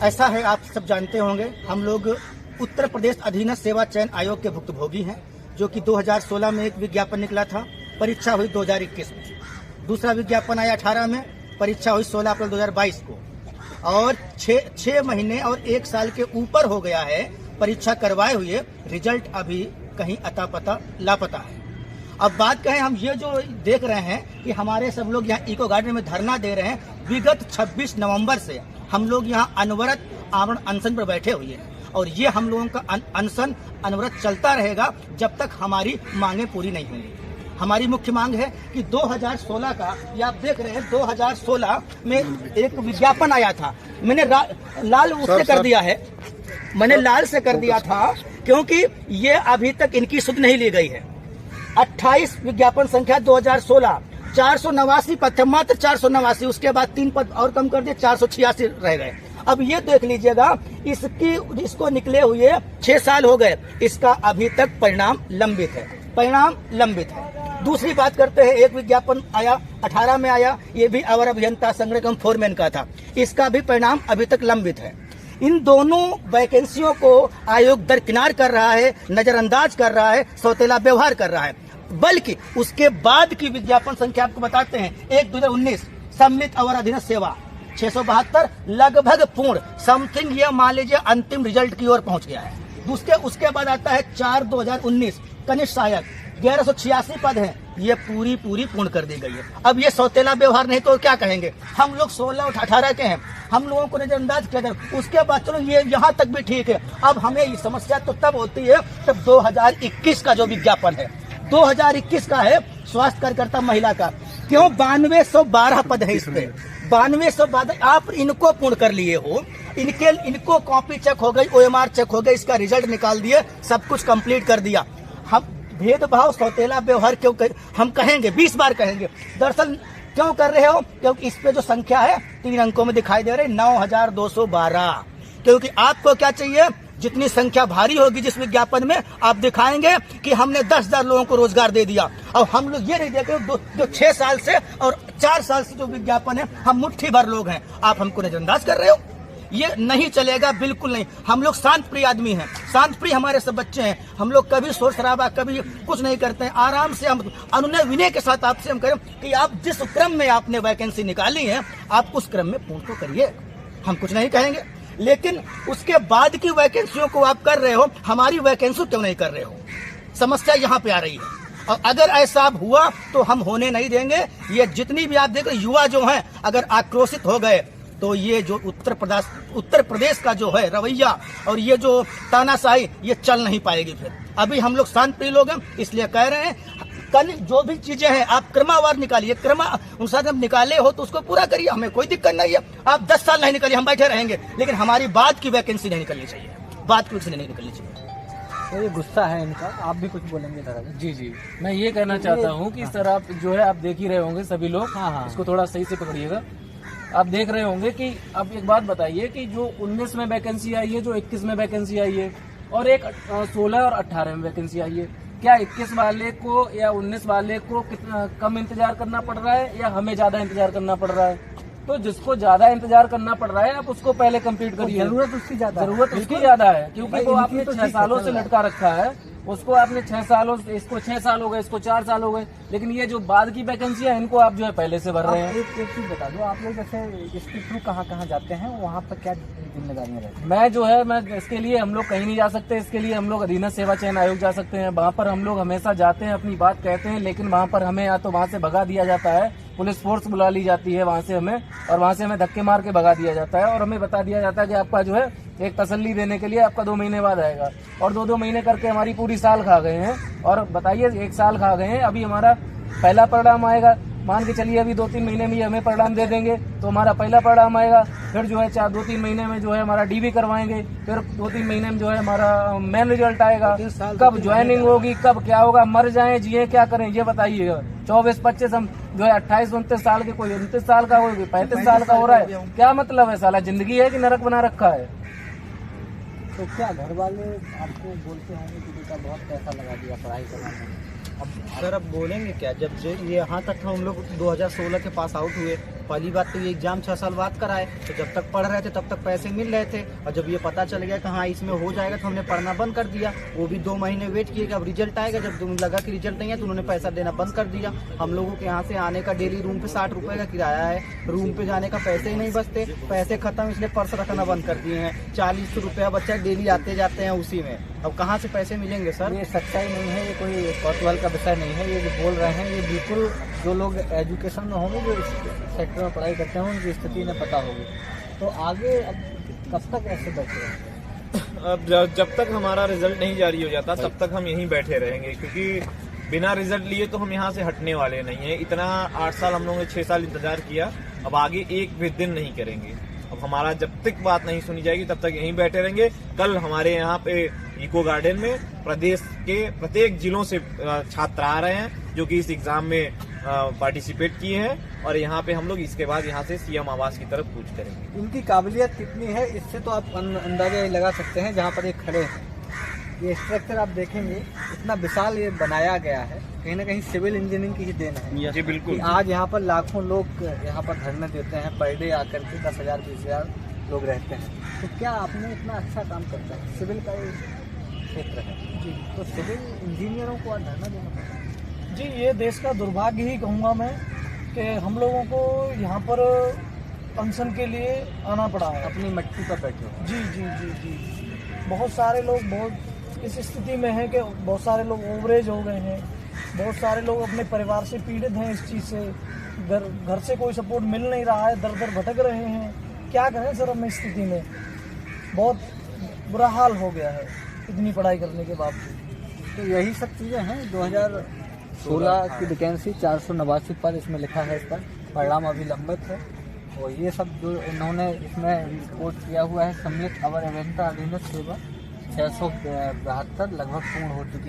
ऐसा है, आप सब जानते होंगे, हम लोग उत्तर प्रदेश अधीनस्थ सेवा चयन आयोग के भुक्तभोगी हैं, जो कि 2016 में एक विज्ञापन निकला था, परीक्षा हुई 2021 में। दूसरा विज्ञापन आया 18 में, परीक्षा हुई 16 अप्रैल 2022 को। और 6 महीने और 1 साल के ऊपर हो गया है परीक्षा करवाए हुए, रिजल्ट अभी कहीं अता पता लापता है। अब बात कहें, हम ये जो देख रहे हैं कि हमारे सब लोग यहाँ इको गार्डन में धरना दे रहे हैं, विगत 26 नवंबर से हम लोग यहाँ अनवरत आवरण अनशन पर बैठे हुए हैं, और ये हम लोगों का अनशन अनवरत चलता रहेगा जब तक हमारी मांगे पूरी नहीं होंगी। हमारी मुख्य मांग है कि 2016 का, ये आप देख रहे हैं, 2016 में एक विज्ञापन आया था, मैंने लाल उससे कर दिया है, मैंने लाल से कर दिया था क्योंकि ये अभी तक इनकी सुध नहीं ली गई है। 28 विज्ञापन संख्या 2016, 489 पद थे, मात्र 489, उसके बाद 3 पद और कम कर दिए, 486 रह गए। अब ये देख लीजिएगा, इसको निकले हुए 6 साल हो गए, इसका अभी तक परिणाम लंबित है। दूसरी बात करते हैं, एक विज्ञापन आया 18 में आया, ये भी अवर अभियंता संग्रह फोरमैन का था, इसका भी परिणाम अभी तक लंबित है। इन दोनों वैकेंसियों को आयोग दरकिनार कर रहा है, नजरअंदाज कर रहा है, सौतेला व्यवहार कर रहा है। बल्कि उसके बाद की विज्ञापन संख्या आपको बताते हैं, 1/2019 सम्मिलित अवर अधीनस्थ सेवा 672 लगभग पूर्ण, समथिंग ये मान लीजिए अंतिम रिजल्ट की ओर पहुंच गया है। उसके बाद आता है 4/2019 कनिष्ठ सहायक 1186 पद हैं, ये पूरी पूर्ण कर दी गई है। अब ये सौतेला व्यवहार नहीं तो क्या कहेंगे? हम लोग 16 और 18 के हैं, हम लोगों को नजरअंदाज किया जाए। उसके बाद चलो ये यहाँ तक भी ठीक है। अब हमें ये समस्या तो तब होती है जब 2021 का जो विज्ञापन है, 2021 का है स्वास्थ्य कार्यकर्ता महिला का, क्यों 9212 पद है इस पे, 9212। आप इनको पूर्ण कर लिए हो, इनको कॉपी चेक हो गई, OMR चेक हो गई, इसका रिजल्ट निकाल दिए, सब कुछ कंप्लीट कर दिया। हम भेदभाव सौतेला व्यवहार क्यों हम कहेंगे, 20 बार कहेंगे। दरअसल क्यों कर रहे हो? क्योंकि इस पे जो संख्या है 3 अंकों में दिखाई दे रही, 9212। क्योंकि आपको क्या चाहिए? जितनी संख्या भारी होगी जिस विज्ञापन में, आप दिखाएंगे कि हमने 10,000 लोगों को रोजगार दे दिया। और हम लोग ये नहीं देख रहे जो 6 साल से और 4 साल से जो विज्ञापन है, हम मुट्ठी भर लोग हैं, आप हमको नजरअंदाज कर रहे हो। ये नहीं चलेगा, बिल्कुल नहीं। हम लोग शांत प्रिय आदमी हैं, शांत प्रिय हमारे सब बच्चे हैं, हम लोग कभी शोर शराबा कभी कुछ नहीं करते हैं। आराम से हम अनुनय विनय के साथ आपसे हम करें कि आप जिस क्रम में आपने वैकेंसी निकाली है, आप उस क्रम में पूर्ण तो करिए, हम कुछ नहीं कहेंगे। लेकिन उसके बाद की वैकेंसियों को आप कर रहे हो, हमारी वैकेंसी क्यों नहीं कर रहे हो? समस्या यहाँ पे आ रही है। और अगर ऐसा हुआ तो हम होने नहीं देंगे। ये जितनी भी आप देख रहे युवा जो हैं, अगर आक्रोशित हो गए तो ये जो उत्तर प्रदेश का जो है रवैया और ये जो तानाशाही, ये चल नहीं पाएगी। फिर अभी हम लोग शांत प्रिय लोग हैं, इसलिए कह रहे हैं कल जो भी चीजें हैं आप क्रमावार निकालिए, क्रमानुसार जब निकाले हो तो उसको पूरा करिए, हमें कोई दिक्कत नहीं है। आप 10 साल नहीं निकालिए, हम बैठे रहेंगे, लेकिन हमारी बाद की वैकेंसी नहीं निकलनी चाहिए, बाद की वैकेंसी नहीं निकलनी चाहिए। तो ये गुस्सा है इनका, आप भी कुछ बोलेंगे दादा? जी, मैं ये कहना चाहता हूँ कि इस तरह आप जो है आप देख ही रहे होंगे सभी लोग, इसको थोड़ा सही से पकड़िएगा। आप देख रहे होंगे कि अब एक बात बताइए कि जो 19 में वैकेंसी आई है, जो 21 में वैकेंसी आई है, और एक 16 और 18 में वैकेंसी आई है, क्या 21 वाले को या 19 वाले को कितना कम इंतजार करना पड़ रहा है या हमें ज्यादा इंतजार करना पड़ रहा है? तो जिसको ज्यादा इंतजार करना पड़ रहा है आप उसको पहले कंप्लीट करिए। जरूरत उसकी ज्यादा है, क्योंकि वो आपने 6 सालों से लटका रखा है, उसको आपने 6 सालों, इसको 6 साल हो गए, इसको 4 साल हो गए, लेकिन ये जो बाद की वैकेंसी है इनको आप जो है पहले से भर रहे हैं। एक चीज बता दो, आप लोग जैसे इसके थ्रू कहाँ जाते हैं, वहाँ पर क्या जिम्मेदारियाँ रहती हैं? मैं इसके लिए हम लोग कहीं नहीं जा सकते, इसके लिए हम लोग अधीनस्थ सेवा चयन आयोग जा सकते हैं। वहाँ पर हम लोग हमेशा जाते हैं, अपनी बात कहते हैं, लेकिन वहाँ पर हमें या तो वहाँ से भगा दिया जाता है, पुलिस फोर्स बुला ली जाती है वहाँ से हमें, और वहाँ से हमें धक्के मार के भगा दिया जाता है, और हमें बता दिया जाता है कि आपका जो है एक तसल्ली देने के लिए आपका 2 महीने बाद आएगा। और 2 महीने करके हमारी पूरी साल खा गए हैं। और बताइए 1 साल खा गए हैं, अभी हमारा पहला परिणाम आएगा, मान के चलिए अभी 2-3 महीने में हमें परिणाम दे देंगे तो हमारा पहला परिणाम आएगा। फिर जो है 2-3 महीने में जो है हमारा DV करवाएंगे, फिर 2-3 महीने में जो है हमारा मेन रिजल्ट आएगा। कब ज्वाइनिंग होगी, कब क्या होगा, मर जाए जिए क्या करें ये बताइएगा। 24-25 हम जो है 28-29 साल के, कोई 29 साल का, कोई 35 साल का हो रहा है। क्या मतलब है? साला जिंदगी है कि नरक बना रखा है? तो क्या घर वाले आपको बोलते होंगे कि बेटा बहुत पैसा लगा दिया पढ़ाई करने में? सर अब बोलेंगे क्या, जब ये यहाँ तक हम लोग 2016 के पास आउट हुए, पहली बात तो ये एग्जाम 6 साल बाद कराए, तो जब तक पढ़ रहे थे तब तक पैसे मिल रहे थे, और जब ये पता चल गया कि हाँ इसमें हो जाएगा तो हमने पढ़ना बंद कर दिया। वो भी 2 महीने वेट किए कि अब रिजल्ट आएगा, जब तुम लगा कि रिजल्ट नहीं है तो उन्होंने पैसा देना बंद कर दिया। हम लोगों के यहाँ से आने का डेली रूम पे 60 रुपये का किराया है, रूम पे जाने का पैसे ही नहीं बचते, पैसे खत्म इसलिए पर्स रखना बंद कर दिए हैं। 40 रुपया बच्चा डेली आते जाते हैं उसी में, अब कहाँ से पैसे मिलेंगे सर? ये सच्चाई नहीं है, ये कोई कौतूहल का विषय नहीं है, ये जो बोल रहे हैं ये बिल्कुल जो लोग एजुकेशन में होंगे, जो इस सेक्टर में पढ़ाई करते हैं उनकी स्थिति इन्हें पता होगी। तो आगे अब कब तक ऐसे बैठे रहेंगे? अब जब तक हमारा रिजल्ट नहीं जारी हो जाता तब तक हम यहीं बैठे रहेंगे, क्योंकि बिना रिजल्ट लिए तो हम यहाँ से हटने वाले नहीं है। इतना 8 साल हम लोगों ने 6 साल इंतजार किया, अब आगे एक भी दिन नहीं करेंगे। अब हमारा जब तक बात नहीं सुनी जाएगी तब तक यहीं बैठे रहेंगे। कल हमारे यहाँ पे इको गार्डन में प्रदेश के प्रत्येक जिलों से छात्र आ रहे हैं जो कि इस एग्जाम में पार्टिसिपेट किए हैं, और यहाँ पे हम लोग इसके बाद यहाँ से सीएम आवास की तरफ कूच करेंगे। इनकी काबिलियत कितनी है इससे तो आप अंदाजा लगा सकते हैं। जहाँ पर ये खड़े हैं, ये स्ट्रक्चर आप देखेंगे इतना विशाल ये बनाया गया है, कहीं ना कहीं सिविल इंजीनियरिंग की ही देन है। जी बिल्कुल। आज यहाँ पर लाखों लोग यहाँ पर धरने देते हैं, पर डे आकर के 10,000 20,000 लोग रहते हैं। तो क्या आपने इतना अच्छा काम करता है, सिविल का ये क्षेत्र है जी, तो सिविल इंजीनियरों को आज धरना देना पड़ता है जी। ये देश का दुर्भाग्य ही कहूँगा मैं कि हम लोगों को यहाँ पर अनशन के लिए आना पड़ा है। अपनी मिट्टी पर बैठे हो। जी जी जी जी, बहुत सारे लोग बहुत इस स्थिति में हैं कि बहुत सारे लोग ओवरेज हो गए हैं, बहुत सारे लोग अपने परिवार से पीड़ित हैं इस चीज़ से, घर से कोई सपोर्ट मिल नहीं रहा है, दर दर भटक रहे हैं। क्या करें सर, हम इस स्थिति में बहुत बुरा हाल हो गया है इतनी पढ़ाई करने के बावजूद। तो यही सब चीज़ें हैं। 2016 की वैकेंसी 489 पर इसमें लिखा है, इस पर परिणाम अभी लंबित है, और ये सब जो इन्होंने इसमें रिपोर्ट किया हुआ है, सम्मिलित अवर अभियंता अधीनस्थ सेवा 672 लगभग पूर्ण हो चुकी है।